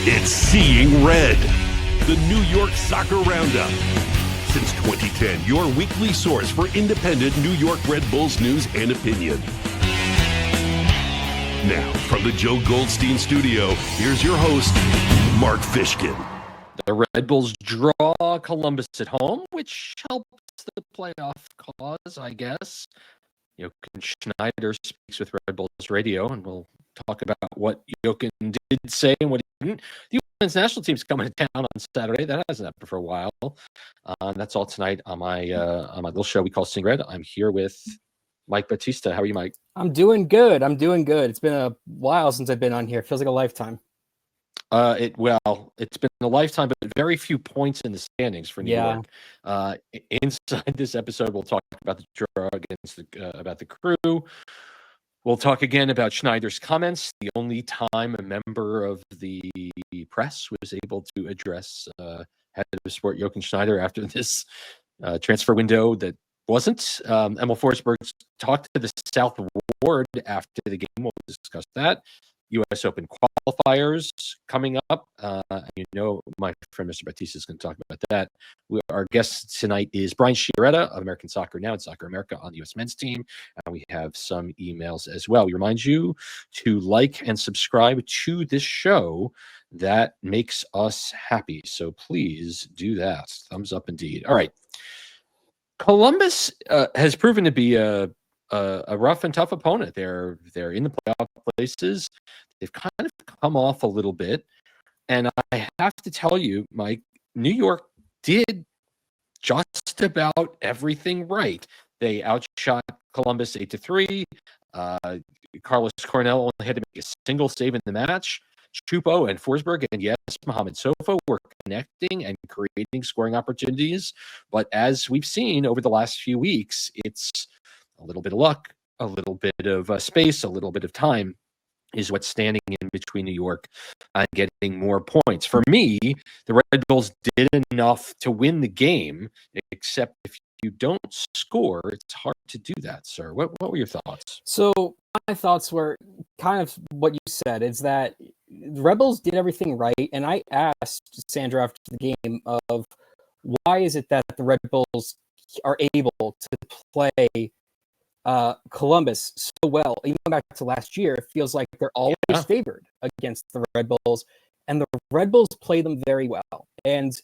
It's Seeing Red, the New York Soccer Roundup. Since 2010, your weekly source for independent New York Red Bulls news and opinion. Now, from the Joe Goldstein studio, here's your host, Mark Fishkin. The Red Bulls draw Columbus at home, which helps the playoff cause, I guess. Jochen Schneider speaks with Red Bulls Radio, and we'll talk about what Jochen did say and what he didn't. The women's national team's coming to town on Saturday. That hasn't happened for a while. That's all tonight on my little show we call Seeing Red. I'm here with Mike Battista. How are you, Mike? I'm doing good. It's been a while since I've been on here. It feels like a lifetime. It's been a lifetime, but very few points in the standings for New York. Inside this episode, we'll talk about the draw against about the Crew. We'll talk again about Schneider's comments. The only time a member of the press was able to address head of sport Jochen Schneider after this transfer window that wasn't. Emil Forsberg talked to the South Ward after the game. We'll discuss that. US Open Qualifiers coming up. My friend Mr. Battista is going to talk about that. Our guest tonight is Brian Sciaretta of American Soccer Now and Soccer America on the USMNT team. And we have some emails as well. We remind you to like and subscribe to this show. That makes us happy. So please do that. Thumbs up indeed. All right. Columbus has proven to be a rough and tough opponent. They're in the playoff places. They've kind of come off a little bit. And I have to tell you, Mike, New York did just about everything right. They outshot Columbus 8-3. Carlos Cornell only had to make a single save in the match. Chupo and Forsberg and yes, Mohamed Sofa were connecting and creating scoring opportunities. But as we've seen over the last few weeks, it's a little bit of luck, a little bit of space, a little bit of time is what's standing in between New York and getting more points. For me, the Red Bulls did enough to win the game, except if you don't score, it's hard to do that, sir. What were your thoughts? So my thoughts were kind of what you said, is that the Red Bulls did everything right. And I asked Sandra after the game of why is it that the Red Bulls are able to play Columbus so well, even back to last year. It feels like they're always favored against the Red Bulls, and the Red Bulls play them very well. And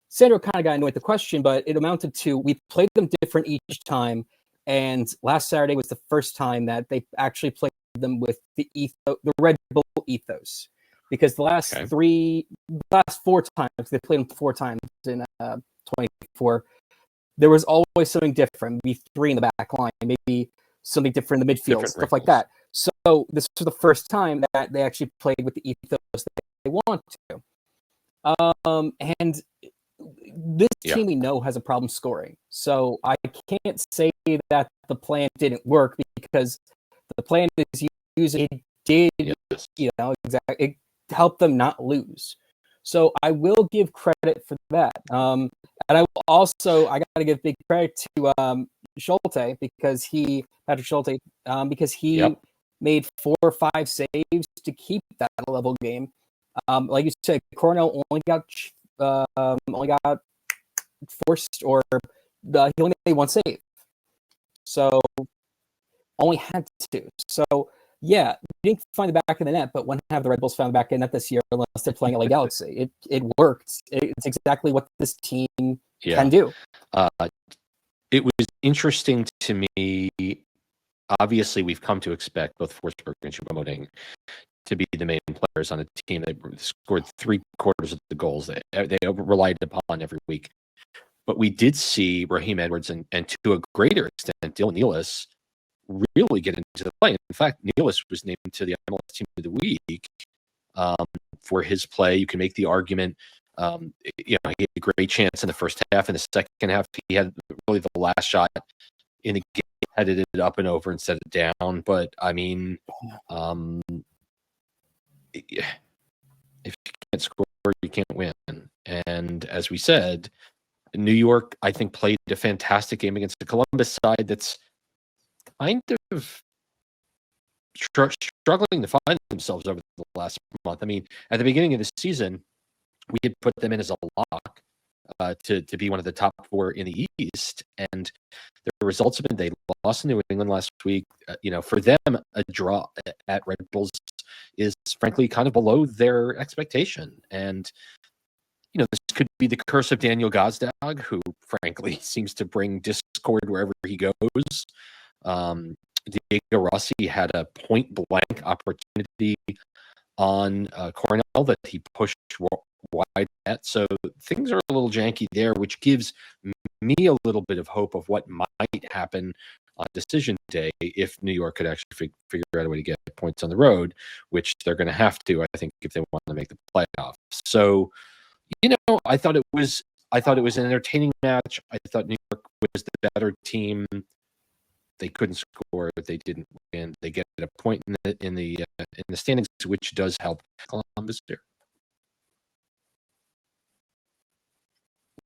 Sandro kind of got annoyed with the question, but it amounted to we played them different each time. And last Saturday was the first time that they actually played them with the Red Bull ethos, because the last four times they played them 4 times in 24. There was always something different, maybe 3 in the back line, maybe something different in the midfield, stuff like that. So this was the first time that they actually played with the ethos that they want to. And this team we know has a problem scoring. So I can't say that the plan didn't work, because the plan is using it did, exactly. It helped them not lose. So I will give credit for that. And I will also, I got to give big credit to Patrick Schulte, because he made 4 or 5 saves to keep that a level game. Like you said, Cornell only got forced, or he only made 1 save. So only had 2. So yeah, we didn't find the back of the net, but when have the Red Bulls found the back of the net this year unless they're playing LA Galaxy? It worked. It's exactly what this team can do. It was interesting to me. Obviously, we've come to expect both Forsberg and Choupo-Moting to be the main players on the team. They scored 3/4 of the goals they relied upon every week. But we did see Raheem Edwards and to a greater extent, Dylan Nealis really get into the play. In fact, Nealis was named to the MLS Team of the Week for his play. You can make the argument. He had a great chance in the first half. In the second half, he had really the last shot in the game, headed it up and over and set it down. But I mean, if you can't score, you can't win. And as we said, New York, I think, played a fantastic game against the Columbus side that's kind of struggling to find themselves over the last month. I mean, at the beginning of the season, we had put them in as a lock to be one of the top 4 in the East, and the results have been they lost to New England last week. For them, a draw at Red Bulls is frankly kind of below their expectation, and this could be the curse of Daniel Gazdag, who frankly seems to bring discord wherever he goes. Diego Rossi had a point blank opportunity on Cornell that he pushed wide at. So things are a little janky there, which gives me a little bit of hope of what might happen on decision day if New York could actually figure out a way to get points on the road, which they're going to have to, I think, if they want to make the playoffs. So, I thought it was an entertaining match. I thought New York was the better team. They couldn't score. They didn't win. They get a point in the standings, which does help Columbus here.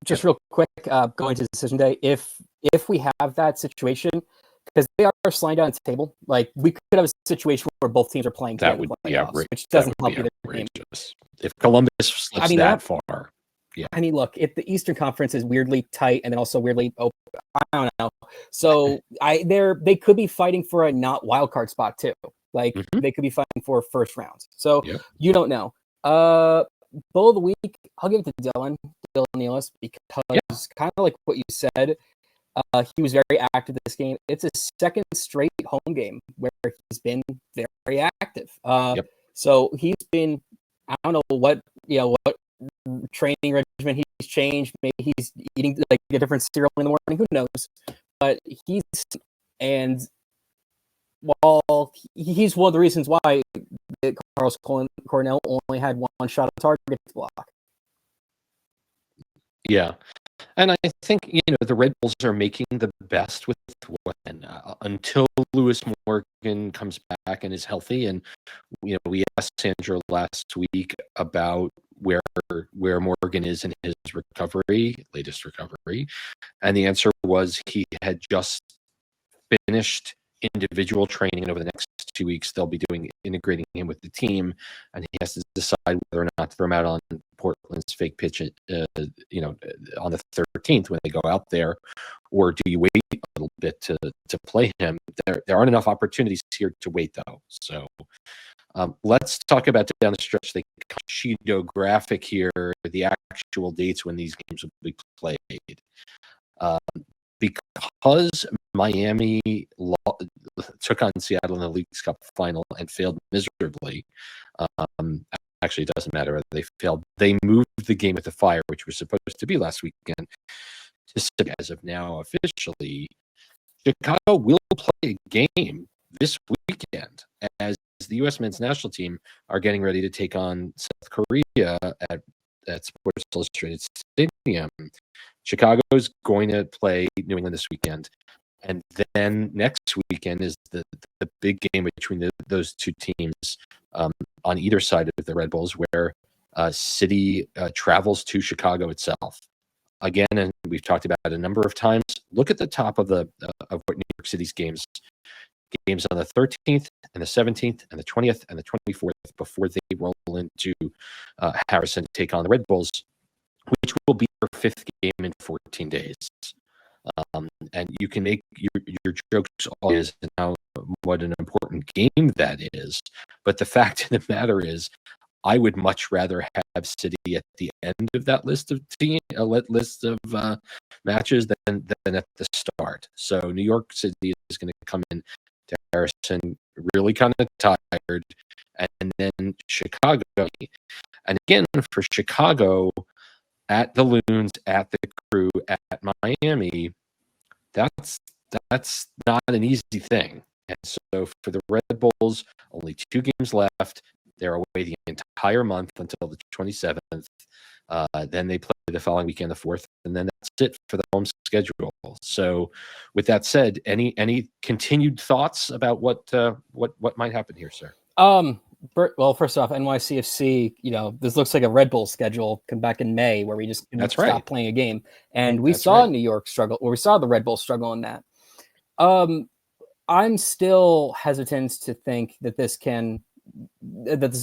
Just real quick, going to decision day, if we have that situation, because they are sliding down the table, like we could have a situation where both teams are playing. That would be outrageous. Which doesn't help either game. If Columbus slips that far. Yeah. I mean, look, if the Eastern Conference is weirdly tight and then also weirdly open, I don't know. So they could be fighting for a not wild card spot too. Like they could be fighting for first rounds. So you don't know. Bull of the week, I'll give it to Dylan Nealis, because kind of like what you said, he was very active this game. It's a second straight home game where he's been very active. So he's been, I don't know what training regimen he's changed. Maybe he's eating like a different cereal in the morning. Who knows? But he's one of the reasons why Carlos Cornell only had one shot at target to block. Yeah. And I think, the Red Bulls are making the best with what until Lewis Morgan comes back and is healthy. And, we asked Sandra last week about where Morgan is in his latest recovery. And the answer was he had just finished individual training, and over the next 2 weeks they'll be integrating him with the team, and he has to decide whether or not to throw him out on Portland's fake pitch on the 13th when they go out there, or do you wait a little bit to play him? There aren't enough opportunities here to wait, though. So let's talk about down the stretch. The Shido graphic here, the actual dates when these games will be played. Because Miami took on Seattle in the Leagues Cup final and failed miserably. Actually, it doesn't matter whether they failed. They moved the game with the Fire, which was supposed to be last weekend, to as of now officially. Chicago will play a game this weekend as the U.S. men's national team are getting ready to take on South Korea at Sports Illustrated Stadium. Chicago's going to play New England this weekend. And then next weekend is the big game between those two teams on either side of the Red Bulls, where City travels to Chicago itself. Again, and we've talked about it a number of times, look at the top of what New York City's games on the 13th and the 17th and the 20th and the 24th before they roll into Harrison to take on the Red Bulls, which will be their 5th game in 14 days. And you can make your jokes always now what an important game that is. But the fact of the matter is, I would much rather have City at the end of that list of matches than at the start. So New York City is going to come in to Harrison really kind of tired, and then Chicago. And again, for Chicago, at the Loons, at the Crew, at Miami, that's not an easy thing. And so for the Red Bulls, only 2 games left. They're away the entire month until the 27th. Then they play the following weekend, the 4th, and then that's it for the home schedule. So with that said, any continued thoughts about what might happen here, sir? Well, first off, NYCFC, this looks like a Red Bull schedule come back in May where we just stop playing a game. And we saw New York struggle, or we saw the Red Bull struggle in that. I'm still hesitant to think that this is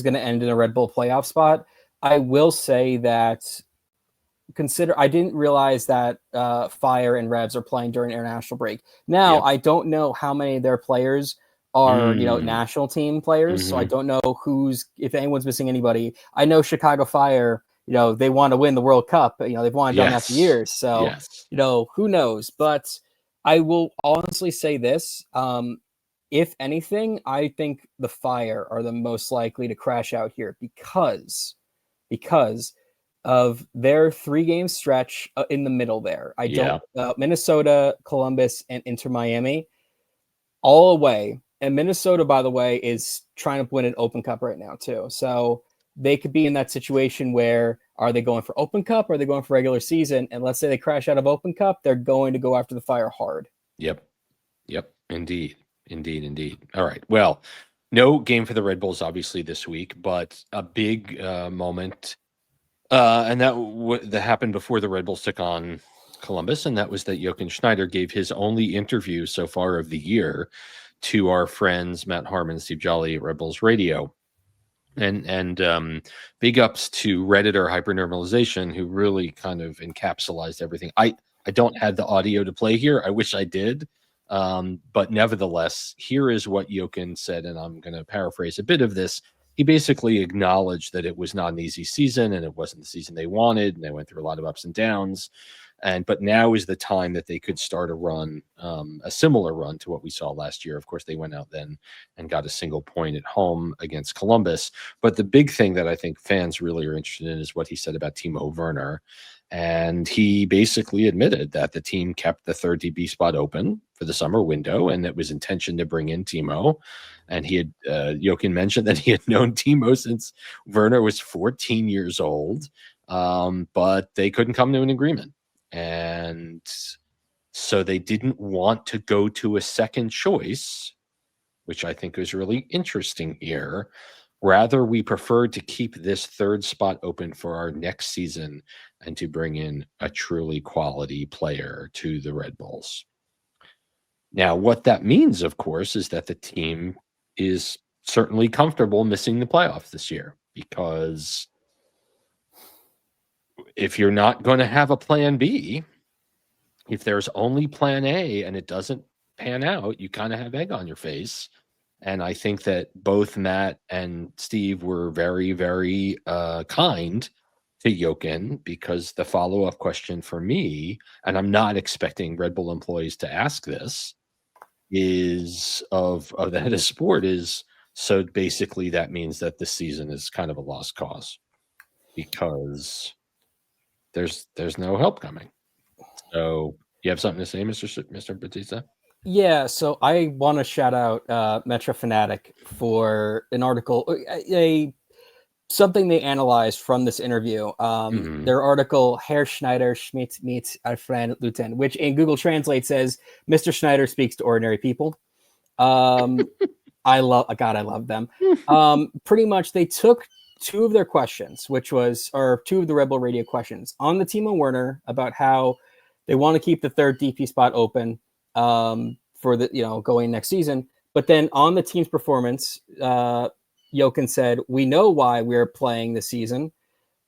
going to end in a Red Bull playoff spot. I will say that I didn't realize that Fire and Revs are playing during international break. Now, Yep. I don't know how many of their players are, national team players. So I don't know if anyone's missing anybody. I know Chicago Fire, they want to win the World Cup. They've wanted done that for years. So, who knows? But I will honestly say this. If anything, I think the Fire are the most likely to crash out here because of their 3-game stretch in the middle there. Minnesota, Columbus, and Inter Miami all away. And Minnesota, by the way, is trying to win an Open Cup right now too. So they could be in that situation where, are they going for Open Cup or are they going for regular season? And let's say they crash out of Open Cup, they're going to go after the Fire hard. Yep. Indeed. All right. Well, no game for the Red Bulls, obviously, this week, but a big moment. And that happened before the Red Bulls took on Columbus, and that was that Jochen Schneider gave his only interview so far of the year to our friends Matt Harmon and Steve Jolly at Red Bulls Radio. And big ups to Redditor Hypernormalization, who really kind of encapsulated everything. I don't have the audio to play here. I wish I did. But nevertheless, here is what Jochen said, and I'm going to paraphrase a bit of this. He basically acknowledged that it was not an easy season and it wasn't the season they wanted, and they went through a lot of ups and downs. But now is the time that they could start a run, a similar run to what we saw last year. Of course, they went out then and got a single point at home against Columbus. But the big thing that I think fans really are interested in is what he said about Timo Werner. And he basically admitted that the team kept the third DB spot open for the summer window, and it was intention to bring in Timo. And he had, Jochen mentioned that he had known Timo since Werner was 14 years old, but they couldn't come to an agreement. And so they didn't want to go to a second choice, which I think was really interesting here. Rather, we preferred to keep this third spot open for our next season and to bring in a truly quality player to the Red Bulls. Now, what that means, of course, is that the team is certainly comfortable missing the playoffs this year, because if you're not going to have a plan B, if there's only plan A and it doesn't pan out, you kind of have egg on your face. And I think that both Matt and Steve were very, very kind to Jochen, because the follow-up question for me, and I'm not expecting Red Bull employees to ask this, is of the head of sport is, so basically that means that this season is kind of a lost cause because there's no help coming. So you have something to say, Mr. Battista? Yeah, so I want to shout out Metro Fanatic for an article, something they analyzed from this interview. Their article, Herr Schneider Schmidt meets Alfred Luten, which in Google Translate says, Mr. Schneider speaks to ordinary people. I love them. Pretty much they took two of their questions, two of the Red Bull Radio questions on the Timo Werner about how they want to keep the third DP spot open for the going next season. But then on the team's performance, Jochen said, "We know why we're playing this season.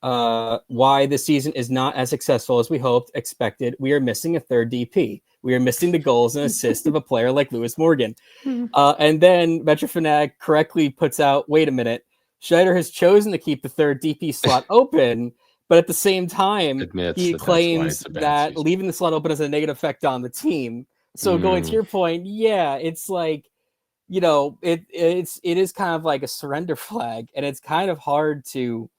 Why this season is not as successful as we expected. We are missing a third DP. We are missing the goals and assists of a player like Lewis Morgan." And then Metro Fanatic correctly puts out, "Wait a minute. Schneider has chosen to keep the third DP slot open." But at the same time, he claims that leaving the slot open has a negative effect on the team. So going to your point, yeah, it's like, it is kind of like a surrender flag, and it's kind of hard to.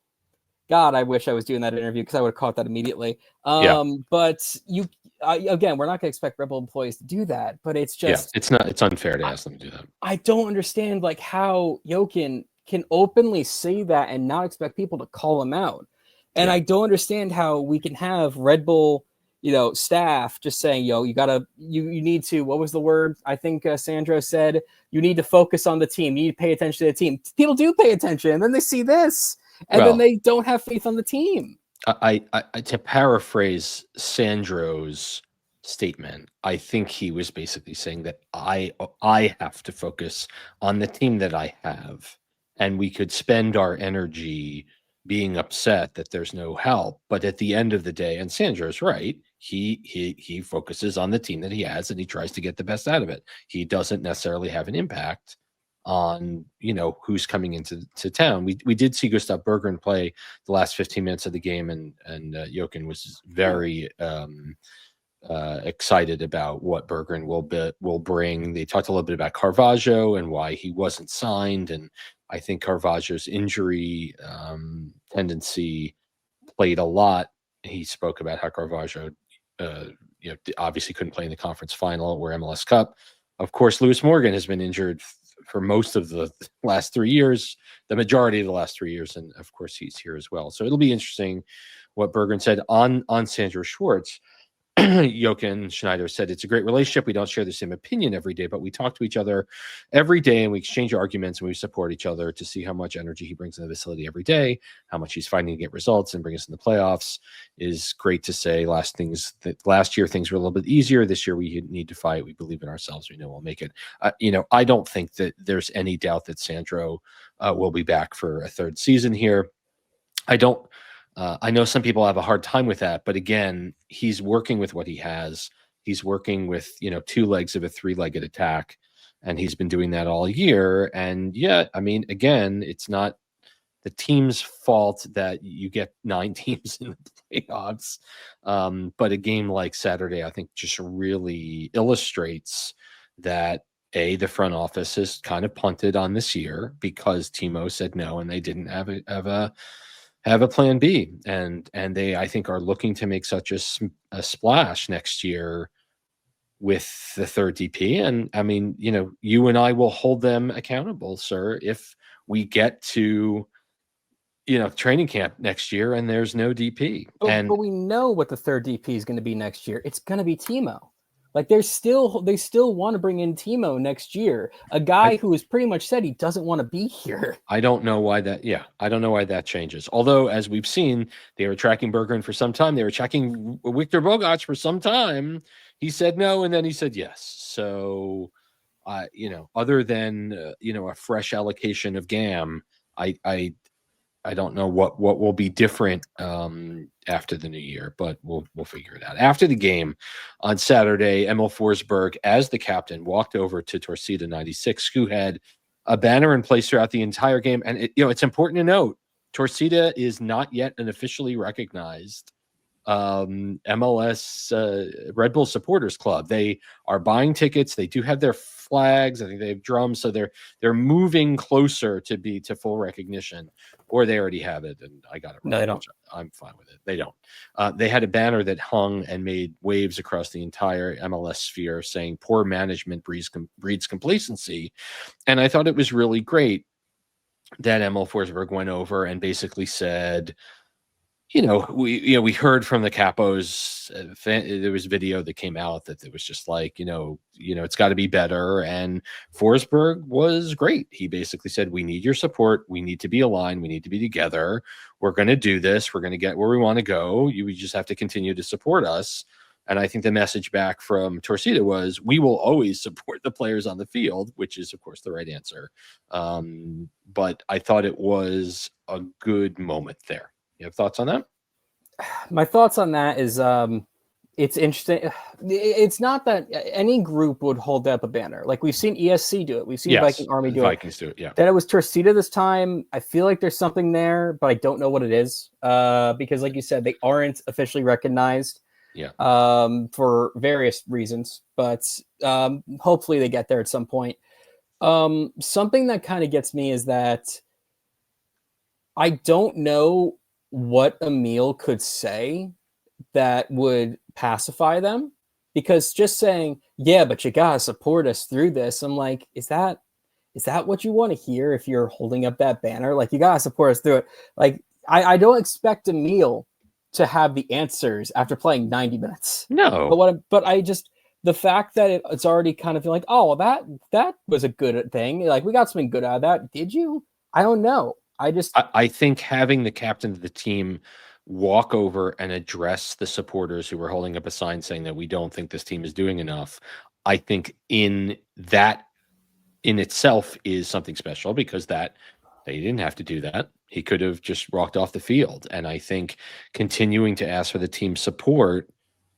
God, I wish I was doing that interview because I would have caught that immediately. But again, we're not going to expect Red Bull employees to do that. But it's just, it's unfair to ask them to do that. I don't understand how Jochen can openly say that and not expect people to call him out. And I don't understand how we can have Red Bull, staff just saying, you need to, what was the word? I think Sandro said, you need to focus on the team. You need to pay attention to the team. People do pay attention, and then they see this, and then they don't have faith on the team. I to paraphrase Sandro's statement. I think he was basically saying that I have to focus on the team that I have, and we could spend our energy being upset that there's no help. But at the end of the day, and Sandro's right, he focuses on the team that he has and he tries to get the best out of it. He doesn't necessarily have an impact on who's coming into town. We did see Gustav Berggren play the last 15 minutes of the game, and Jochen was very excited about what Berggren will bring. They talked a little bit about Caravaggio and why he wasn't signed, and I think Caravaggio's injury tendency played a lot. He spoke about how Caravaggio, obviously couldn't play in the conference final or MLS Cup. Of course, Lewis Morgan has been injured for most of the last 3 years, the majority of the last 3 years, and of course he's here as well. So it'll be interesting what Berggren said on Sandro Schwartz. Jochen Schneider said, it's a great relationship. We don't share the same opinion every day, but we talk to each other every day and we exchange arguments and we support each other to see how much energy he brings in the facility every day, how much he's finding to get results and bring us in the playoffs. Is great to say. Last year things were a little bit easier. This year we need to fight. We believe in ourselves. We know we'll make it. I don't think that there's any doubt that Sandro will be back for a third season here. I know some people have a hard time with that, but again, he's working with what he has. He's working with, two legs of a three-legged attack, and he's been doing that all year. And yeah, I mean, again, it's not the team's fault that you get 9 teams in the playoffs. But a game like Saturday, I think, just really illustrates that the front office has kind of punted on this year because Timo said no, and they didn't have a plan B, and they, I think, are looking to make such a splash next year with the third DP. And I mean, you and I will hold them accountable, sir, if we get to training camp next year and there's no DP. But we know what the third DP is going to be next year. It's going to be Timo. Like they still want to bring in Timo next year, a guy who has pretty much said he doesn't want to be here. I don't know why that. Yeah, I don't know why that changes. Although, as we've seen, they were tracking Berggren for some time. They were tracking Victor Bogac for some time. He said no, and then he said yes. So, other than a fresh allocation of GAM, I don't know what will be different after the new year, but we'll figure it out. After the game on Saturday, Emil Forsberg, as the captain, walked over to Torcida 96, who had a banner in place throughout the entire game. And it's important to note, Torcida is not yet an officially recognized MLS Red Bull Supporters Club. They are buying tickets. They do have their flags. I think they have drums. So they're moving closer to full recognition, or they already have it. And I got it wrong. No, they don't. I'm fine with it. They don't. They had a banner that hung and made waves across the entire MLS sphere saying poor management breeds complacency. And I thought it was really great that Emil Forsberg went over and basically said, we heard from the Capos. There was video that came out that it was just like, it's got to be better. And Forsberg was great. He basically said, we need your support. We need to be aligned. We need to be together. We're going to do this. We're going to get where we want to go. You just have to continue to support us. And I think the message back from Torcida was, we will always support the players on the field, which is, of course, the right answer. But I thought it was a good moment there. You have thoughts on that? My thoughts on that is it's interesting. It's not that any group would hold up a banner. Like we've seen ESC do it. We've seen Viking Army do it. Vikings do it, yeah. That it was Torcida this time. I feel like there's something there, but I don't know what it is. Because like you said, they aren't officially recognized. Yeah. For various reasons. But hopefully they get there at some point. Something that kind of gets me is that I don't know what Emil could say that would pacify them, because just saying, yeah, but you gotta support us through this. I'm like, is that what you want to hear if you're holding up that banner? Like, you gotta support us through it. Like, I don't expect Emil to have the answers after playing 90 minutes. No. But the fact that it's already kind of like, oh, that was a good thing. Like, we got something good out of that. Did you? I don't know. I think having the captain of the team walk over and address the supporters who were holding up a sign saying that we don't think this team is doing enough, I think in itself is something special, because that he didn't have to do that. He could have just walked off the field. And I think continuing to ask for the team's support,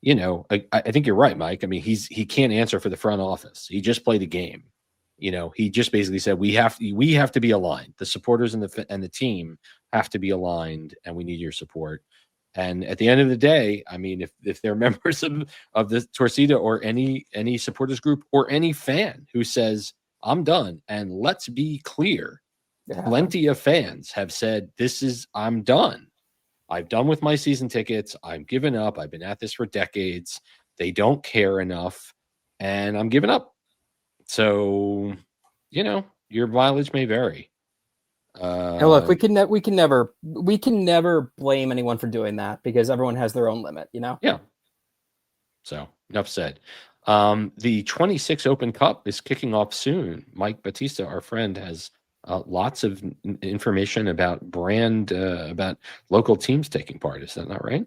I think you're right, Mike. I mean, he can't answer for the front office. He just played a game. He just basically said we have to be aligned. The supporters and the team have to be aligned, and we need your support. And at the end of the day, I mean, if they're members of the Torcida or any supporters group or any fan who says, I'm done, and let's be clear, plenty of fans have said, I'm done. I'm done with my season tickets. I'm giving up. I've been at this for decades. They don't care enough, and I'm giving up. So, your mileage may vary. Look, we can never blame anyone for doing that, because everyone has their own limit, Yeah. So enough said. The 26 Open Cup is kicking off soon. Mike Battista, our friend, has lots of information about about local teams taking part. Is that not right?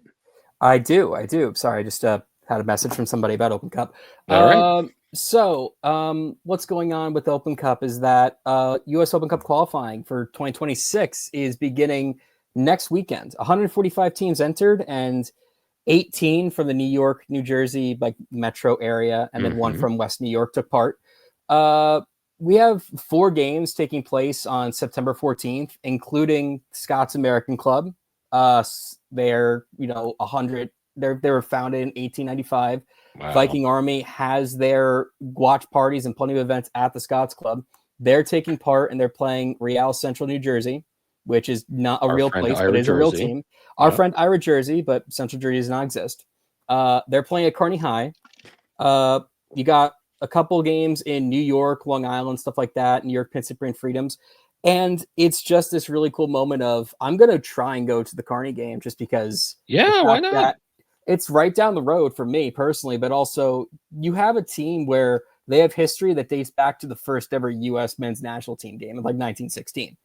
I do. Sorry, I just had a message from somebody about Open Cup. All right. So, what's going on with Open Cup is that US Open Cup qualifying for 2026 is beginning next weekend. 145 teams entered, and 18 from the New York, New Jersey, metro area, and then one from West New York took part. We have 4 games taking place on September 14th, including Scots American Club. They're 100. They were founded in 1895. Wow. Viking Army has their watch parties and plenty of events at the Scots Club. They're taking part, and they're playing Real Central New Jersey, which is not a real place, but is a real team. Our friend Ira Jersey, but Central Jersey does not exist. They're playing at Kearney High. You got a couple games in New York, Long Island, stuff like that, New York, Penn Cyprian Freedoms. And it's just this really cool moment of, I'm going to try and go to the Kearney game just because. Yeah, why not? It's right down the road for me personally, but also you have a team where they have history that dates back to the first ever U.S. men's national team game of 1916.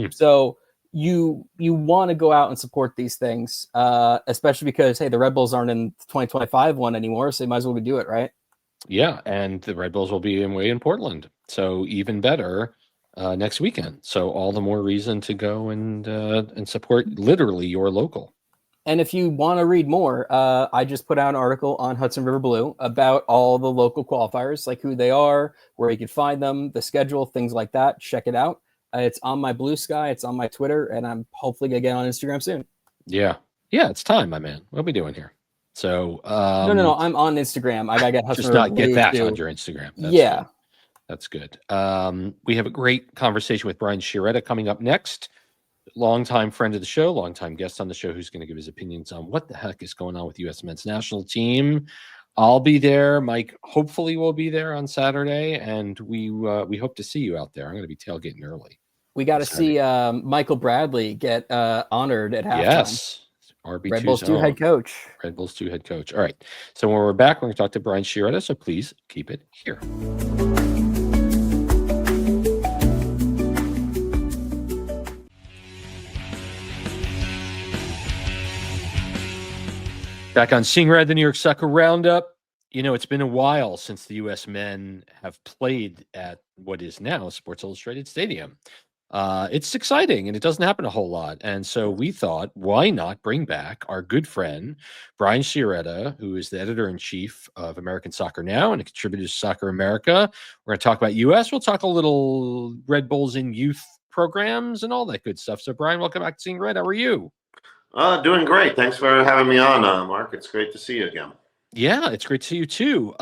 So you want to go out and support these things, especially because, hey, the Red Bulls aren't in the 2025 one anymore, so you might as well do it, right? Yeah, and the Red Bulls will be in Portland, so even better next weekend. So all the more reason to go and support literally your local. And if you want to read more, I just put out an article on Hudson River Blue about all the local qualifiers, like who they are, where you can find them, the schedule, things like that. Check it out. It's on my Blue Sky. It's on my Twitter, and I'm hopefully going to get on Instagram soon. Yeah, it's time, my man. What are we doing here? So no, I'm on Instagram. I got to get Hudson just River not Blue get that too. on your Instagram. That's good. We have a great conversation with Brian Sciaretta coming up next. Longtime friend of the show, longtime guest on the show, who's going to give his opinions on what the heck is going on with U.S. men's national team. I'll be there. Mike hopefully will be there on Saturday, and we hope to see you out there. I'm going to be tailgating early. We got to see Michael Bradley get honored at halftime. Yes. RB2 Red Bulls 2 head coach. Red Bulls 2 head coach. All right. So when we're back, we're going to talk to Brian Sciaretta, so please keep it here. Back on Seeing Red, the New York Soccer Roundup. It's been a while since the U.S. men have played at what is now Sports Illustrated Stadium. It's exciting, and it doesn't happen a whole lot. And so we thought, why not bring back our good friend, Brian Sciaretta, who is the editor-in-chief of American Soccer Now and a contributor to Soccer America. We're going to talk about U.S. We'll talk a little Red Bulls in youth programs and all that good stuff. So, Brian, welcome back to Seeing Red. How are you? Doing great. Thanks for having me on, Mark. It's great to see you again. Yeah, it's great to see you too.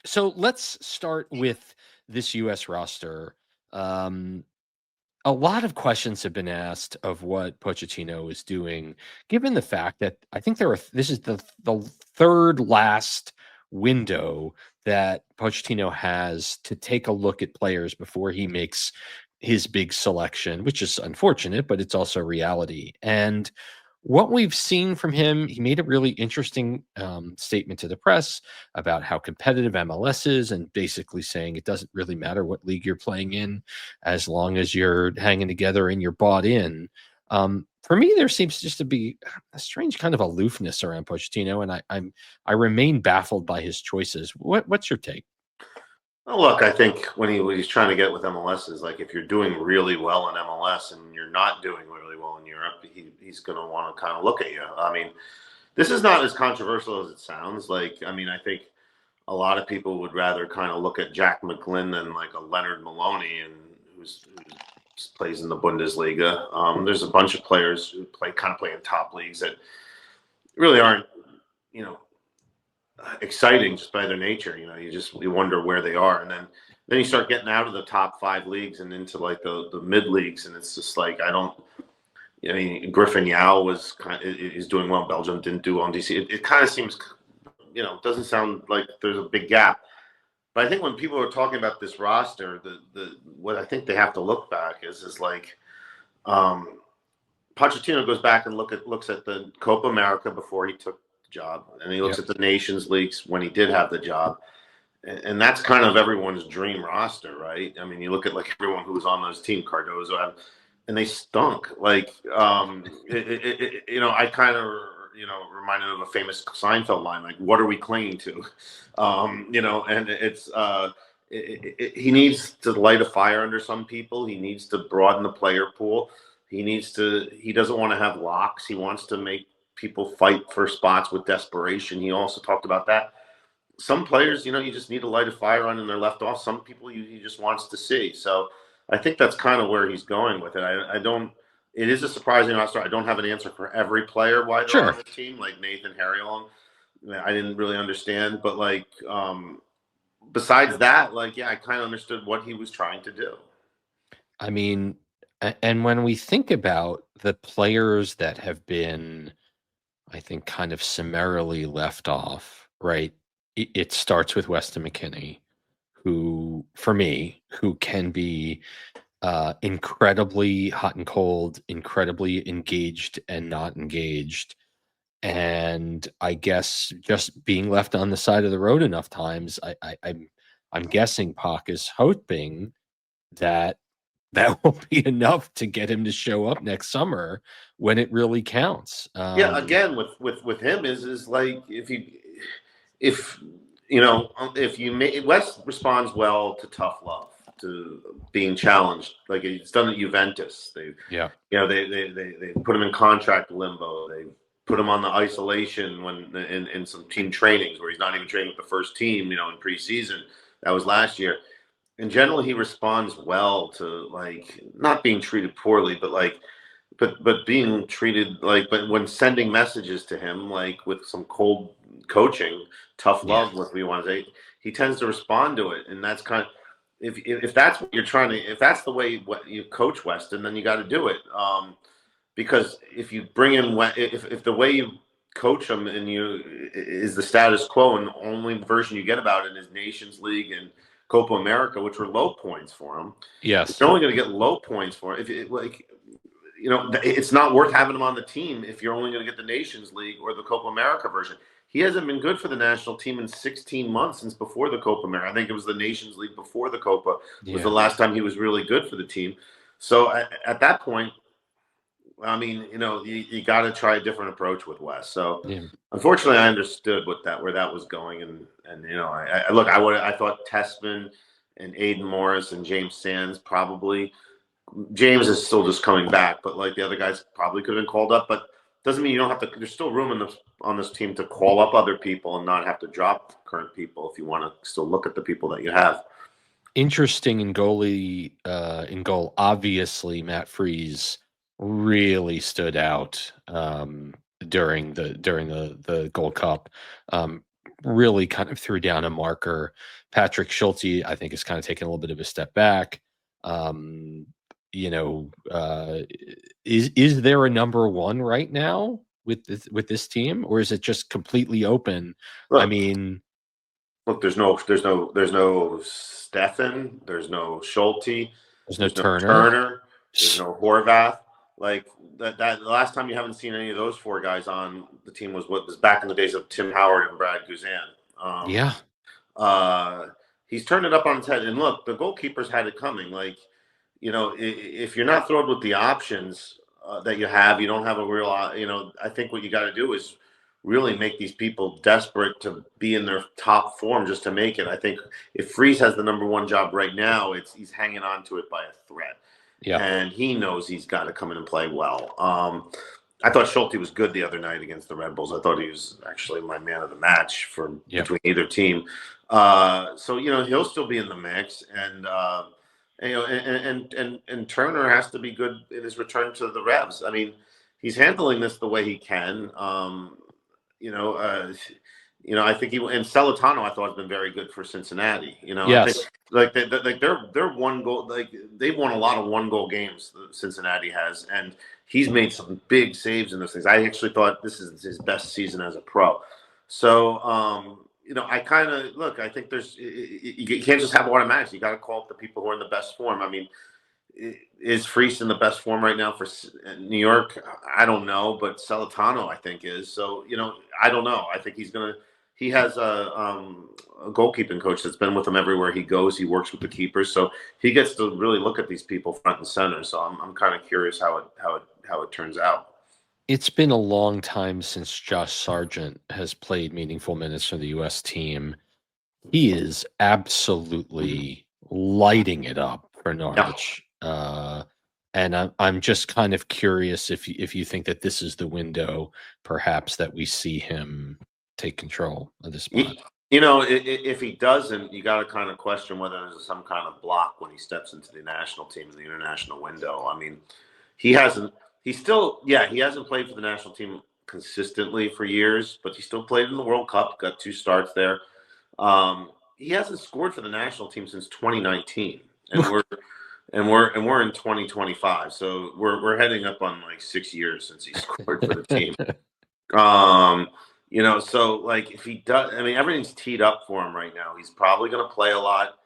So let's start with this U.S. roster. A lot of questions have been asked of what Pochettino is doing, given the fact that I think this is the third last window that Pochettino has to take a look at players before he makes his big selection, which is unfortunate, but it's also reality. And what we've seen from him, he made a really interesting statement to the press about how competitive MLS is, and basically saying it doesn't really matter what league you're playing in as long as you're hanging together and you're bought in. for me, there seems just to be a strange kind of aloofness around Pochettino, and I remain baffled by his choices. What's your take? Well, look, I think what he's trying to get with MLS is like if you're doing really well in MLS and you're not doing really well in Europe, he's going to want to kind of look at you. I mean, this is not as controversial as it sounds. Like, I mean, I think a lot of people would rather kind of look at Jack McGlynn than like a Leonard Maloney, and who plays in the Bundesliga. There's a bunch of players who play in top leagues that really aren't, exciting just by their nature. You wonder where they are, and then you start getting out of the top 5 leagues and into like the mid leagues, and it's just like Griffin Yao is doing well. Belgium didn't do well in DC. It kind of seems, doesn't sound like there's a big gap. But I think when people are talking about this roster, what I think they have to look back is like Pochettino goes back and looks at the Copa America before he took the job, and he looks at the Nations Leagues when he did have the job, and that's kind of everyone's dream roster, right? I mean, you look at like everyone who was on those teams, Cardozo, and they stunk. Like, I kind of reminded of a famous Seinfeld line, like, "What are we clinging to?" And it's he needs to light a fire under some people. He needs to broaden the player pool. He doesn't want to have locks. He wants to make people fight for spots with desperation. He also talked about that. Some players, you just need to light a fire on and they're left off. Some people he just wants to see. So I think that's kind of where he's going with it. It is a surprising roster. I don't have an answer for every player why they're on the team, like Nathan Harrion. I didn't really understand, but like besides that, like I kind of understood what he was trying to do. I mean, and when we think about the players that have been, I think, kind of summarily left off, right? It starts with Weston McKennie, who can be incredibly hot and cold, incredibly engaged and not engaged. And I guess just being left on the side of the road enough times, I'm guessing Pac is hoping that will be enough to get him to show up next summer when it really counts. Again, with him is like West responds well to tough love, to being challenged, like he's done at Juventus. They put him in contract limbo. They put him on the isolation when in some team trainings where he's not even training with the first team, in preseason. That was last year. In general, he responds well to like not being treated poorly, but being treated like, but when sending messages to him, like with some cold coaching, tough love, what we want to say, he tends to respond to it. And that's kind of, if that's what you're trying to, if that's the way you coach Weston, then you got to do it. Because if you bring in, if the way you coach him and is the status quo, and the only version you get about it is Nations League and Copa America, which were low points for him. Yes, you're only going to get low points for him. It's not worth having him on the team if you're only going to get the Nations League or the Copa America version. He hasn't been good for the national team in 16 months since before the Copa America. I think it was the Nations League before the Copa was the last time he was really good for the team. So at that point, I mean, you got to try a different approach with Wes. So unfortunately, I understood where that was going, and I thought Tessman and Aiden Morris and James Sands probably. James is still just coming back, but like the other guys probably could have been called up. But doesn't mean you don't have to. There's still room on this team to call up other people and not have to drop current people if you want to still look at the people that you have. Interesting in goal. Obviously, Matt Freese really stood out during the Gold Cup. Really kind of threw down a marker. Patrick Schulte, I think, is kind of taking a little bit of a step back. Is there a number one right now with this team, or is it just completely open? Look, I mean, there's no Stefan, there's no Schulte, there's no Turner, there's no Horvath. Like that the last time you haven't seen any of those 4 guys on the team was back in the days of Tim Howard and Brad Guzan. He's turned it up on its head. And look, the goalkeepers had it coming. Like, if you're not thrilled with the options, that you have. You don't have a real, I think what you got to do is really make these people desperate to be in their top form just to make it. I think if Freese has the number one job right now, he's hanging on to it by a thread. Yeah. And he knows he's got to come in and play well. I thought Schulte was good the other night against the Red Bulls. I thought he was actually my man of the match between either team. So, he'll still be in the mix. And, and Turner has to be good in his return to the Revs. I mean, he's handling this the way he can. I think and Celentano I thought has been very good for Cincinnati. Yes. I think they're one goal, they've won a lot of 1-goal games. Cincinnati has, and he's made some big saves in those things. I actually thought this is his best season as a pro. So I think you can't just have automatics. You got to call up the people who are in the best form. I mean, is Freese in the best form right now for New York? I don't know, but Celentano I think is. So I don't know. I think he has a goalkeeping coach that's been with him everywhere he goes. He works with the keepers, so he gets to really look at these people front and center. So I'm kind of curious how it turns out. It's been a long time since Josh Sargent has played meaningful minutes for the U.S. team. He is absolutely lighting it up for Norwich. And I'm just kind of curious if you think that this is the window, perhaps, that we see him take control of the spot. If he doesn't, you got to kind of question whether there's some kind of block when he steps into the national team in the international window. I mean, he hasn't played for the national team consistently for years, but he still played in the World Cup, got 2 starts there. He hasn't scored for the national team since 2019, and we're in 2025, so we're heading up on like 6 years since he scored for the team. So like if he does, I mean, everything's teed up for him right now. He's probably going to play a lot.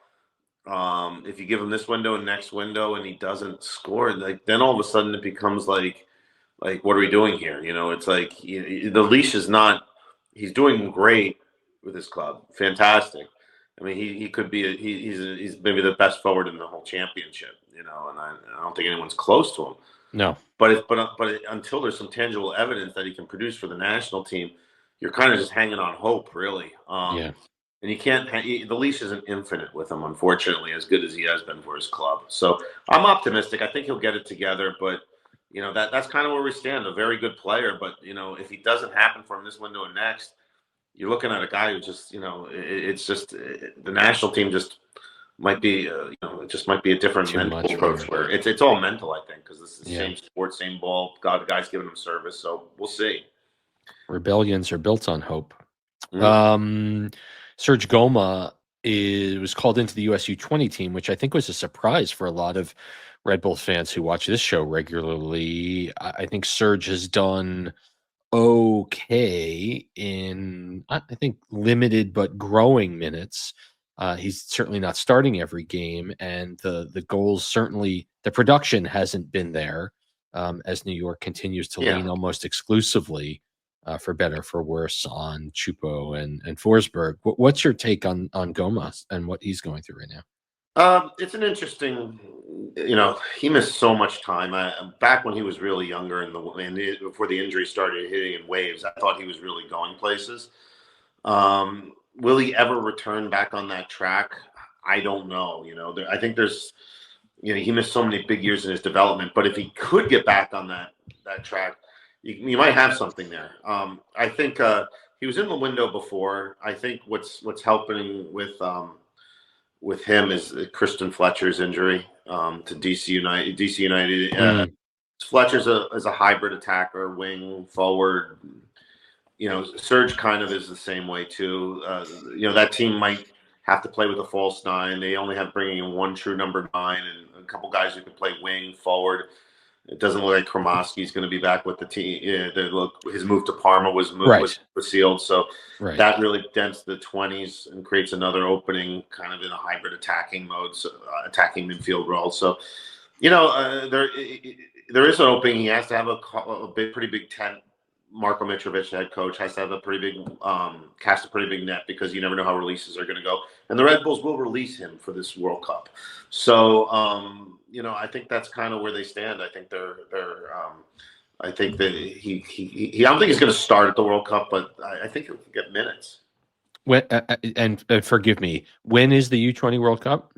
If you give him this window and next window and he doesn't score, then all of a sudden it becomes like what are we doing here? It's like the leash is not. He's doing great with his club, fantastic. I mean, he could be he's maybe the best forward in the whole championship, and I don't think anyone's close to him. No, but until there's some tangible evidence that he can produce for the national team, you're kind of just hanging on hope, really. And you can't. The leash isn't infinite with him, unfortunately, as good as he has been for his club. So I'm optimistic. I think he'll get it together, but that's kind of where we stand. A very good player, but if he doesn't happen for him this window and next, you're looking at a guy who just, it's just the national team just might be, it just might be a different mental approach where it's all mental, I think, because this is the same sport, same ball. The guy's giving them service, so we'll see. Rebellions are built on hope. Serge Goma was called into the US U20 team, which I think was a surprise for a lot of Red Bull fans who watch this show regularly. I think Serge has done okay in, I think, limited but growing minutes. He's certainly not starting every game, and the goals, certainly the production hasn't been there, as New York continues to lean almost exclusively, for better for worse, on Chupo and Forsberg. What's your take on Goma and what he's going through right now? It's an interesting, he missed so much time. Back when he was really younger before the injury started hitting in waves, I thought he was really going places. Will he ever return back on that track? I don't know. I think there's, he missed so many big years in his development, but if he could get back on that track, you might have something there. I think he was in the window before. I think what's helping with him is Kristen Fletcher's injury to DC United. Fletcher's is a hybrid attacker, wing, forward. Serge kind of is the same way too. That team might have to play with a false 9. They only have bringing in one true number 9 and a couple guys who can play wing, forward. It doesn't look like Kromoski's going to be back with the team. His move to Parma was sealed, so that really dents the 20s and creates another opening, kind of in a hybrid attacking mode, attacking midfield role. So, there is an opening. He has to have a pretty big tent. Marko Mitrovic, head coach, has to have a pretty big cast a pretty big net, because you never know how releases are going to go. And the Red Bulls will release him for this World Cup. So, I think that's kind of where they stand. I think I think that he I don't think he's going to start at the World Cup, but I think he'll get minutes. When and forgive me, when is the U20 World Cup?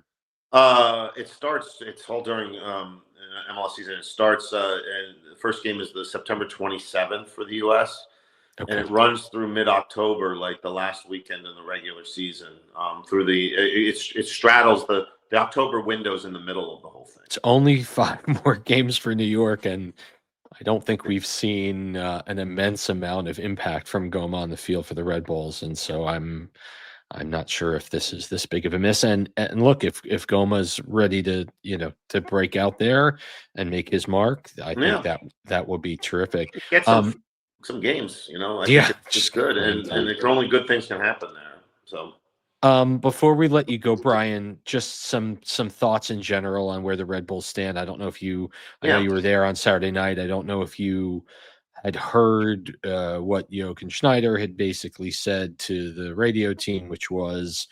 It starts. It's all during MLS season. It starts, and the first game is the September 27th for the U.S. Okay. And it runs through mid-October, like the last weekend in the regular season. It straddles the October windows in the middle of the whole thing. It's only 5 more games for New York, and I don't think we've seen an immense amount of impact from Goma on the field for the Red Bulls, and so I'm not sure if this is this big of a miss. And look, if Goma's ready to to break out there and make his mark, I think that will be terrific. Get some games, I think it's good, and it's only good things can happen there. So. Before we let you go, Brian, just some thoughts in general on where the Red Bulls stand. I don't know if I know you were there on Saturday night. I don't know if you had heard what Jochen Schneider had basically said to the radio team, which was,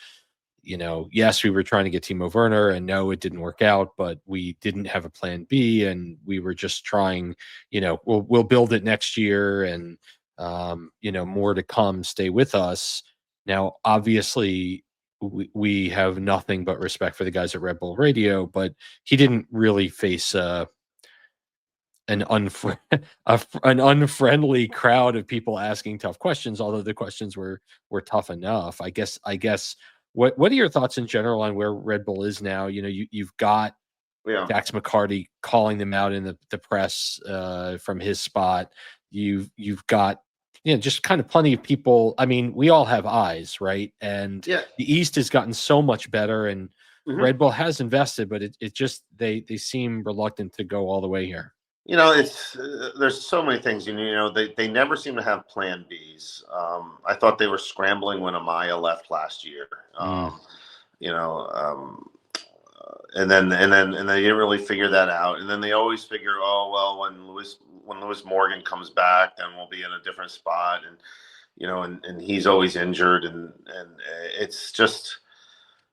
yes, we were trying to get Timo Werner, and no, it didn't work out, but we didn't have a plan B, and we were just trying, we'll build it next year, and more to come. Stay with us. Now, obviously, we have nothing but respect for the guys at Red Bull Radio, but he didn't really face an unfriendly crowd of people asking tough questions, although the questions were tough enough. I guess what are your thoughts in general on where Red Bull is now? You've got Dax McCarty calling them out in the press from his spot. You've got just kind of plenty of people. I mean, we all have eyes, right? And the East has gotten so much better, and Red Bull has invested, but it just they seem reluctant to go all the way here. There's so many things, they never seem to have plan Bs. I thought they were scrambling when Amaya left last year. And then they didn't really figure that out. And then they always figure, when Lewis Morgan comes back, then we'll be in a different spot. And and he's always injured, and it's just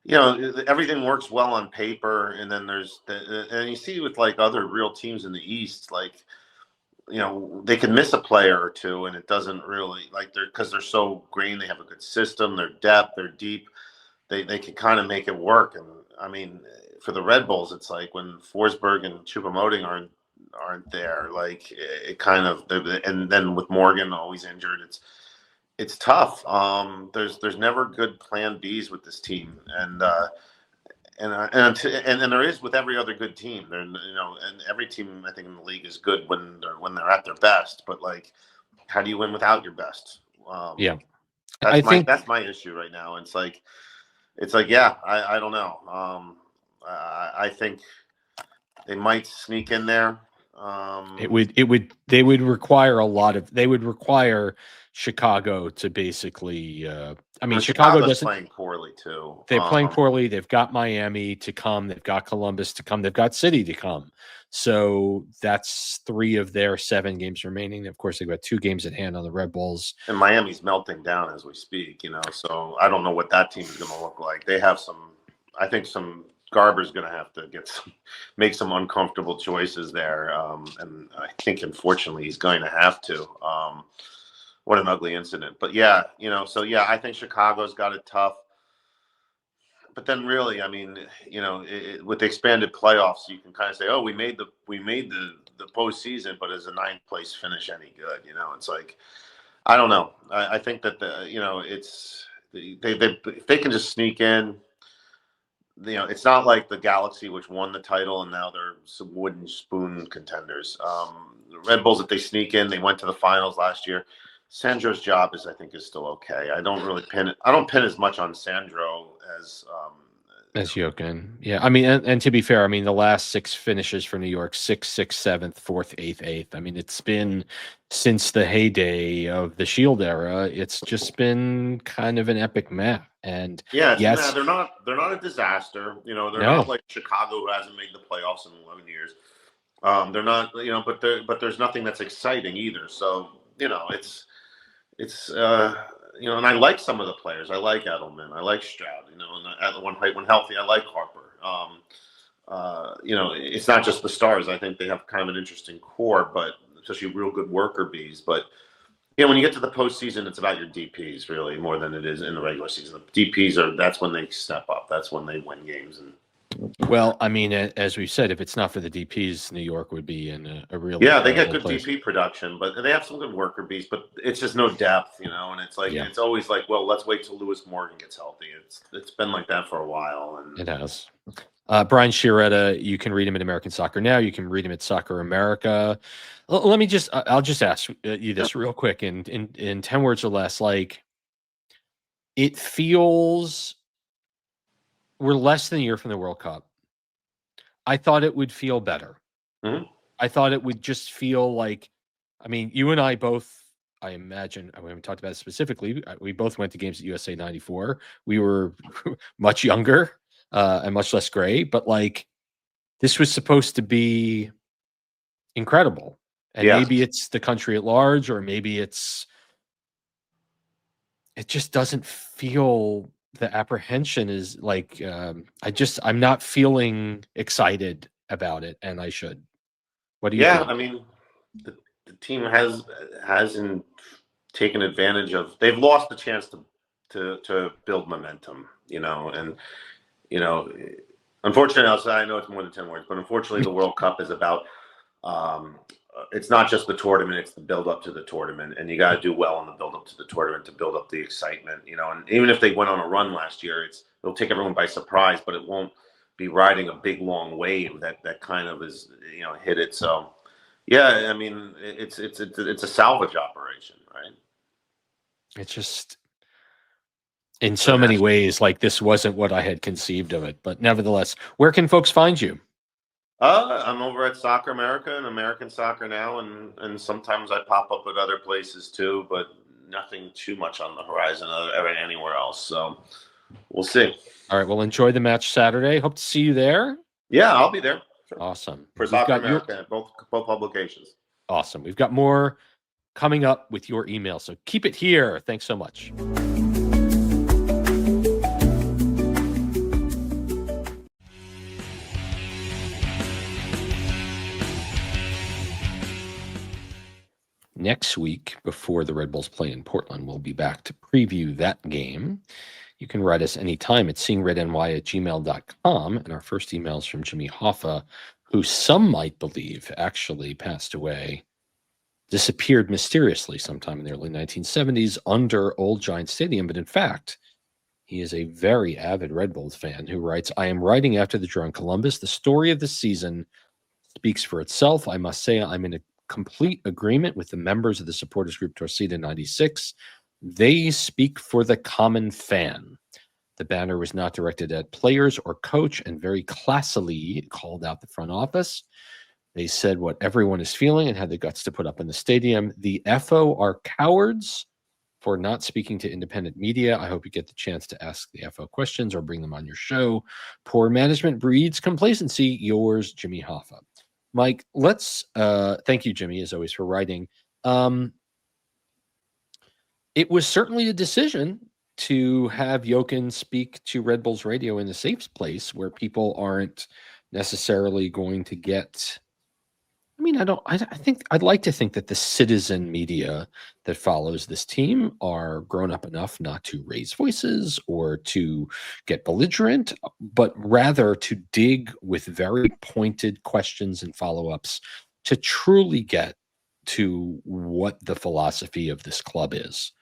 everything works well on paper. And then and you see with like other real teams in the East, like they can miss a player or two, and it doesn't really because they're so green. They have a good system. Their depth, they're deep. They can kind of make it work. And I mean, for the Red Bulls, it's like when Forsberg and Choupo-Moting aren't there, like it kind of, and then with Morgan always injured, it's tough. There's never good plan Bs with this team, and there is with every other good team. And every team I think in the league is good when they're at their best. But like, how do you win without your best? That's my issue right now. It's like I don't know. I think they might sneak in there. They would require Chicago to basically. Chicago doesn't playing poorly too. They're playing poorly. They've got Miami to come. They've got Columbus to come. They've got City to come. So that's 3 of their 7 games remaining. Of course, they've got 2 games at hand on the Red Bulls. And Miami's melting down as we speak. So I don't know what that team is going to look like. They have I think some Garber's going to have to make some uncomfortable choices there, and I think unfortunately he's going to have to. What an ugly incident, but I think Chicago's got it tough. But then really, I mean, with the expanded playoffs, you can kind of say, oh, we made the postseason, but is a 9th place finish any good? It's like, I don't know. I think that if they can just sneak in. It's not like the Galaxy, which won the title, and now they're some wooden spoon contenders. The Red Bulls, if they sneak in, they went to the finals last year. Sandro's job is still okay. I don't pin as much on Sandro as Jochen. Yeah, I mean, and to be fair, I mean, the last 6 finishes for New York: 6th, 6th, 7th, 4th, 8th, 8th. I mean, it's been since the heyday of the Shield era. It's just been kind of an epic map. And yes, they're not a disaster. They're not like Chicago, who hasn't made the playoffs in 11 years. They're not, but there's nothing that's exciting either. So it's and I like some of the players. I like Edelman. I like Stroud. And when healthy, I like Harper. it's not just the stars. I think they have kind of an interesting core, but especially real good worker bees. But when you get to the postseason, it's about your DPs really more than it is in the regular season. The DPs that's when they step up. That's when they win games. And well, I mean, as we said, if it's not for the DPs, New York would be in a really they get good place. DP production, but they have some good worker bees. But it's just no depth, and it's like it's always like, well, let's wait till Lewis Morgan gets healthy. It's been like that for a while, and it has. Brian Sciaretta, you can read him at American Soccer Now. You can read him at Soccer America. I'll just ask you this real quick in 10 words or less. Like, it feels we're less than a year from the World Cup. I thought it would feel better. Mm-hmm. I thought it would just feel like, I mean, you and I both, I imagine, we haven't talked about it specifically. We both went to games at USA 94. We were much younger and much less gray, but like, this was supposed to be incredible. And maybe it's the country at large, or maybe it just doesn't feel, the apprehension is like, I'm not feeling excited about it, and I should. What do you think? I mean, the team hasn't taken advantage of, they've lost the chance to build momentum, unfortunately, I know it's more than 10 words, but unfortunately the World Cup is about, it's not just the tournament, it's the build up to the tournament, and you got to do well in the build up to the tournament to build up the excitement, and even if they went on a run last year, it'll take everyone by surprise, but it won't be riding a big long wave that kind of is, hit it. So I mean, it's a salvage operation, right? It's just, in so many ways, like, this wasn't what I had conceived of it, but nevertheless, where can folks find you? I'm over at Soccer America and American Soccer Now, and sometimes I pop up at other places too, but nothing too much on the horizon anywhere else. So we'll see. All right. Well, enjoy the match Saturday. Hope to see you there. Yeah, I'll be there. Awesome. For Soccer America, both publications. Awesome. We've got more coming up with your email, so keep it here. Thanks so much. Next week, before the Red Bulls play in Portland, we'll be back to preview that game. You can write us anytime at seeingredny@gmail.com. And our first email is from Jimmy Hoffa, who some might believe actually passed away, disappeared mysteriously sometime in the early 1970s under Old Giant Stadium. But in fact, he is a very avid Red Bulls fan who writes, I am writing after the draw in Columbus. The story of the season speaks for itself. I must say I'm in a complete agreement with the members of the supporters group Torcida 96. They speak for the common fan. The banner was not directed at players or coach and very classily called out the front office. They said what everyone is feeling and had the guts to put up in the stadium. The FO are cowards for not speaking to independent media. I hope you get the chance to ask the FO questions or bring them on your show. Poor management breeds complacency. Yours, Jimmy Hoffa. Mike, let's thank you, Jimmy, as always, for writing. It was certainly a decision to have Jochen speak to Red Bulls Radio in a safe place where people aren't necessarily going to get. I mean, I think I'd like to think that the citizen media that follows this team are grown up enough not to raise voices or to get belligerent, but rather to dig with very pointed questions and follow-ups to truly get to what the philosophy of this club is.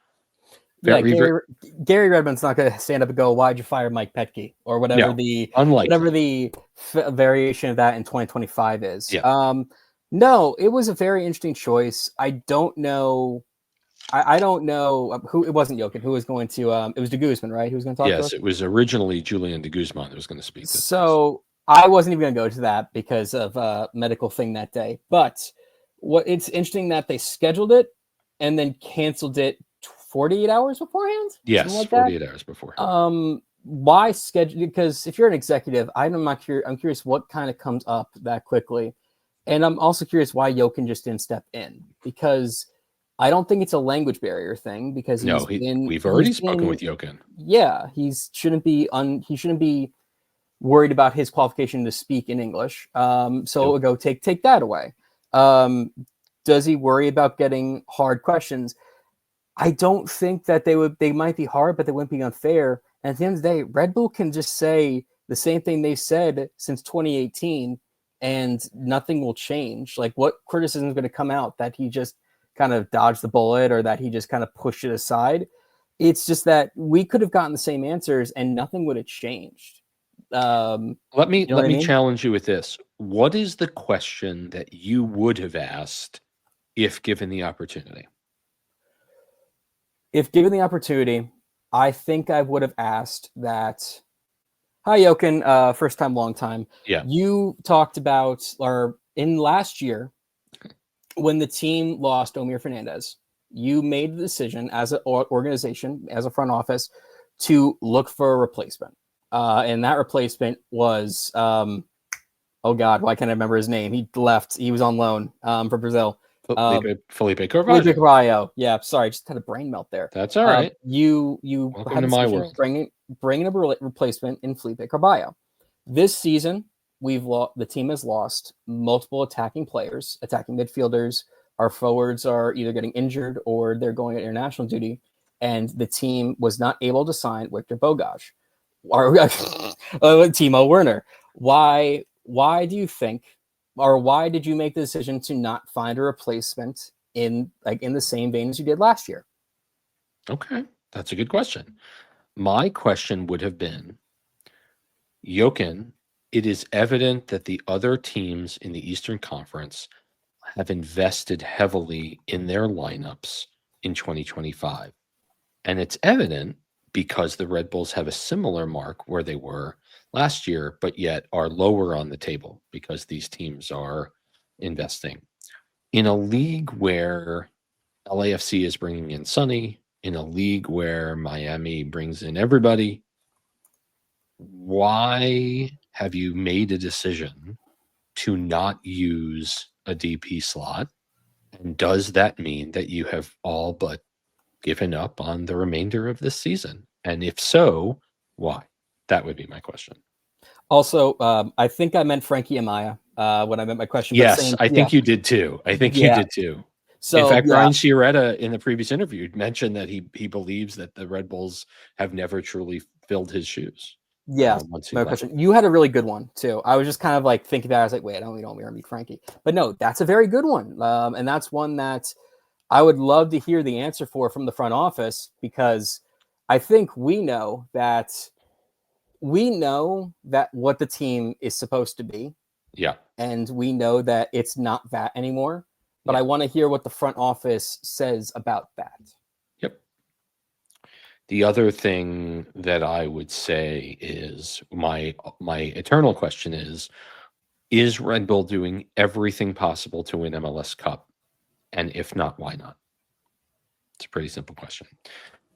Gary Redmond's not going to stand up and go, "Why'd you fire Mike Petke?" or whatever the variation of that in 2025 is. Yeah. No, it was a very interesting choice. I don't know. I don't know who. It wasn't Jochen who was going to. It was de Guzman, right? Who was going to talk to us? Yes, it was originally Julian de Guzman that was going to speak. So I wasn't even going to go to that because of a medical thing that day. But it's interesting that they scheduled it and then canceled it 48 hours beforehand. Yes, like 48 hours before. Why schedule? Because if you're an executive, I'm curious what kind of comes up that quickly. And I'm also curious why Jochen just didn't step in, because I don't think it's a language barrier thing. Because we've already spoken with Jochen. Yeah, he shouldn't be worried about his qualification to speak in English. So it would go take that away. Does he worry about getting hard questions? I don't think that they might be hard, but they wouldn't be unfair. And at the end of the day, Red Bull can just say the same thing they've said since 2018 and nothing will change. Like, what criticism is going to come out that he just kind of dodged the bullet or that he just kind of pushed it aside? It's just that we could have gotten the same answers and nothing would have changed. Let me challenge you with this. What is the question that you would have asked if given the opportunity? If given the opportunity, I think I would have asked that. Hi, Jochen. First time, long time. Yeah. You talked about, or in last year, when the team lost Omir Fernandez, you made the decision as an organization, as a front office, to look for a replacement. And that replacement was, oh God, why can't I remember his name? He left. He was on loan for Brazil. Felipe Carvalho. Yeah, sorry, just had a brain melt there. That's all right. You Welcome to my world. Bringing a replacement in Felipe Carvalho. This season, the team has lost multiple attacking players, attacking midfielders. Our forwards are either getting injured or they're going on international duty, and the team was not able to sign Victor Bogaj or Timo Werner. Why do you think? Or why did you make the decision to not find a replacement in the same vein as you did last year? Okay, that's a good question. My question would have been, Jochen, it is evident that the other teams in the Eastern Conference have invested heavily in their lineups in 2025. And it's evident because the Red Bulls have a similar mark where they were last year, but yet are lower on the table because these teams are investing. In a league where LAFC is bringing in Sonny, in a league where Miami brings in everybody, why have you made a decision to not use a DP slot? And does that mean that you have all but given up on the remainder of this season? And if so, why? That would be my question. Also, I think I meant Frankie Amaya when I meant my question. Yes, I think you did too. I think you did too. So, in fact, Brian Sciaretta in the previous interview mentioned that he believes that the Red Bulls have never truly filled his shoes. Yeah, my question. You had a really good one too. I was just kind of like thinking that. I was like, wait, I don't want to meet Frankie. But no, that's a very good one. And that's one that I would love to hear the answer for from the front office, because I think we know that what the team is supposed to be. Yeah. And we know that it's not that anymore. But I want to hear what the front office says about that. Yep. The other thing that I would say is my eternal question is Red Bull doing everything possible to win MLS Cup? And if not, why not? It's a pretty simple question.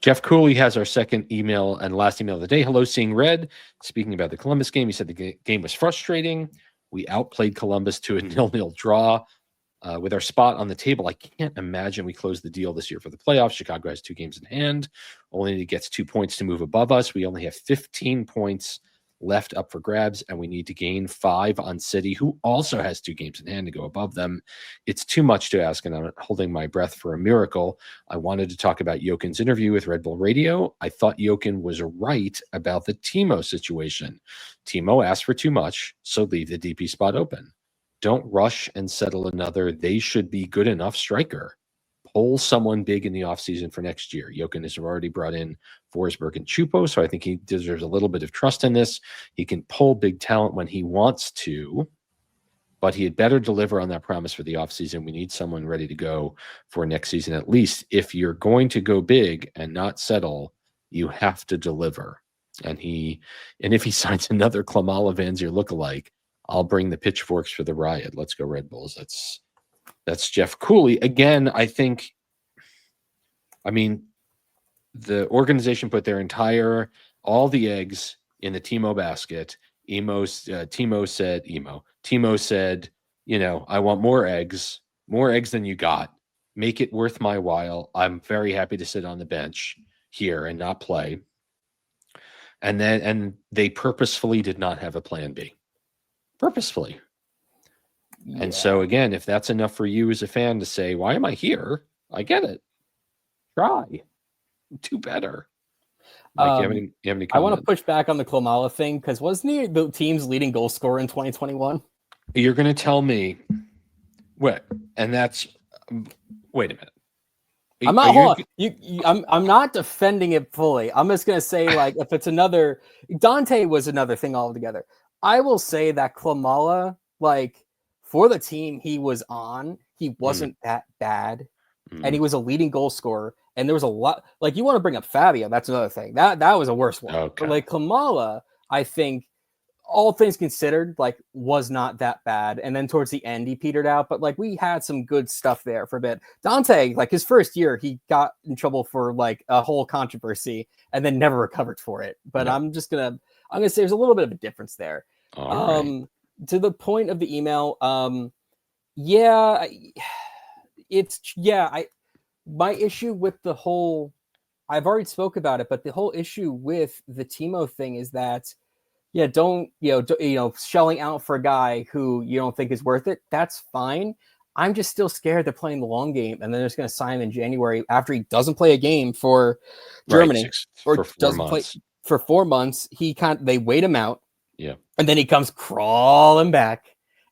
Jeff Cooley has our second email and last email of the day. Hello, Seeing Red. Speaking about the Columbus game, he said the game was frustrating. We outplayed Columbus to a 0-0 draw. With our spot on the table, I can't imagine we close the deal this year for the playoffs. Chicago has 2 games in hand. Only gets 2 points to move above us. We only have 15 points left up for grabs, and we need to gain 5 on City, who also has 2 games in hand to go above them. It's too much to ask, and I'm holding my breath for a miracle. I wanted to talk about Jochen's interview with Red Bull Radio. I thought Jochen was right about the Timo situation. Timo asked for too much, so leave the DP spot open. Don't rush and settle another they should be good enough striker. Pull someone big in the offseason for next year. Jochen has already brought in Forsberg and Chupo, so I think he deserves a little bit of trust in this. He can pull big talent when he wants to, but he had better deliver on that promise for the offseason. We need someone ready to go for next season at least. If you're going to go big and not settle, you have to deliver. And if he signs another Klamala Vanzier lookalike, I'll bring the pitchforks for the riot. Let's go Red Bulls. That's Jeff Cooley. Again, the organization put all the eggs in the Timo basket. Timo said, I want more eggs than you got. Make it worth my while. I'm very happy to sit on the bench here and not play. and they purposefully did not have a plan B. Purposefully. Yeah. And so again, if that's enough for you as a fan to say, why am I here? I get it. Try. Do better. Mike, you have any I want to push back on the Klimala thing, because wasn't he the team's leading goal scorer in 2021? You're going to tell me what? And that's wait a minute. I'm not. I'm not defending it fully. I'm just going to say, like, if it's another Dante was another thing altogether. I will say that Klimala, like, for the team he was on, he wasn't that bad, and he was a leading goal scorer. And there was a lot, like, you want to bring up Fabio, that's another thing. That was a worse one. Okay. But like Klimala, I think, all things considered, like, was not that bad. And then towards the end, he petered out. But like, we had some good stuff there for a bit. Dante, like, his first year, he got in trouble for like a whole controversy and then never recovered for it. But no. I'm gonna say there's a little bit of a difference there. Right. To the point of the email, my issue with the whole, I've already spoke about it, but the whole issue with the Timo thing is that, don't shelling out for a guy who you don't think is worth it. That's fine. I'm just still scared they're playing the long game, and then they're just going to sign him in January after he doesn't play a game for Germany for 4 months. Play for 4 months. They wait him out, and then he comes crawling back,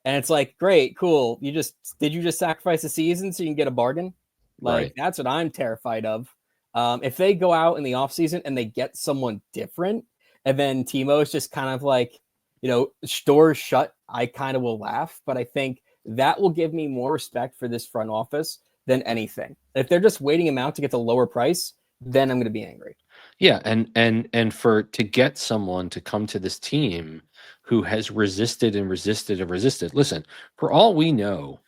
and it's like, great, cool. Did you just sacrifice a season so you can get a bargain? Like, that's what I'm terrified of. If they go out in the offseason and they get someone different, and then Timo is just kind of like, doors shut, I kind of will laugh. But I think that will give me more respect for this front office than anything. If they're just waiting him out to get the lower price, then I'm going to be angry. Yeah, and to get someone to come to this team who has resisted and resisted and resisted. Listen, for all we know,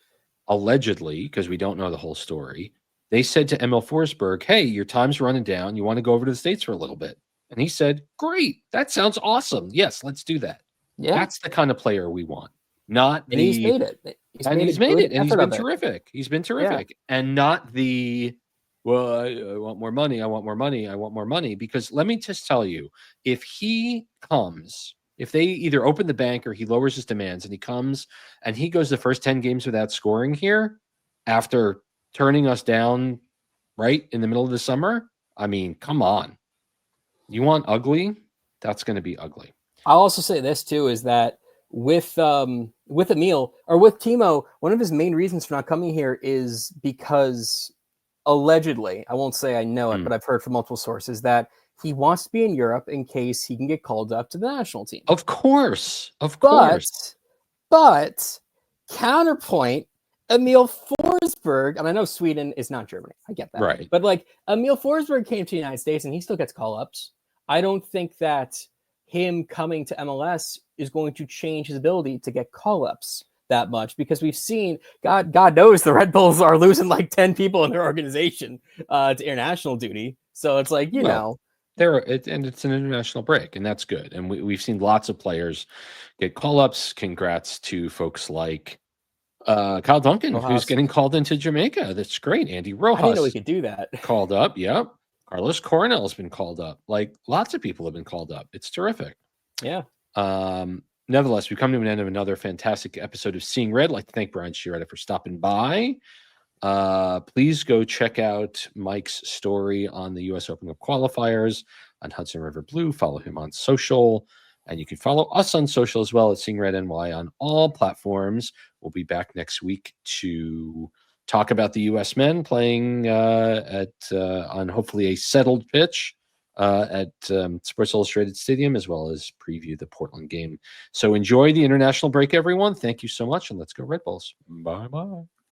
allegedly, because we don't know the whole story, they said to Emil Forsberg, hey, your time's running down. You want to go over to the States for a little bit? And he said, great. That sounds awesome. Yes, let's do that. Yeah. That's the kind of player we want. And he's made it. He's made it. And he's been terrific. He's been terrific. Yeah. And not I want more money. I want more money. I want more money. Because let me just tell you, if they either open the bank or he lowers his demands and he comes and he goes the first 10 games without scoring here after turning us down right in the middle of the summer, I mean, come on. You want ugly? That's going to be ugly. I'll also say this too, is that with Emil or with Timo, one of his main reasons for not coming here is because allegedly, I won't say I know it, but I've heard from multiple sources that he wants to be in Europe in case he can get called up to the national team. Of course. But counterpoint, Emil Forsberg, and I know Sweden is not Germany. I get that. Right. But like Emil Forsberg came to the United States and he still gets call-ups. I don't think that him coming to MLS is going to change his ability to get call-ups that much, because we've seen, God knows the Red Bulls are losing like 10 people in their organization to international duty. So it's like, and it's an international break, and that's good. And we've seen lots of players get call-ups. Congrats to folks like Kyle Duncan, who's getting called into Jamaica. That's great. Andy Rojas. I didn't know we could do that. Called up. Yep. Carlos Coronel has been called up. Like, lots of people have been called up. It's terrific. Yeah. Nevertheless, we've come to an end of another fantastic episode of Seeing Red. I'd like to thank Brian Sciaretta for stopping by. Please go check out Mike's story on the US Open Cup Qualifiers on Hudson River Blue. Follow him on social. And you can follow us on social as well at Seeing Red NY on all platforms. We'll be back next week to talk about the US men playing on hopefully a settled pitch at Sports Illustrated Stadium, as well as preview the Portland game. So enjoy the international break, everyone. Thank you so much, and let's go Red Bulls. Bye-bye.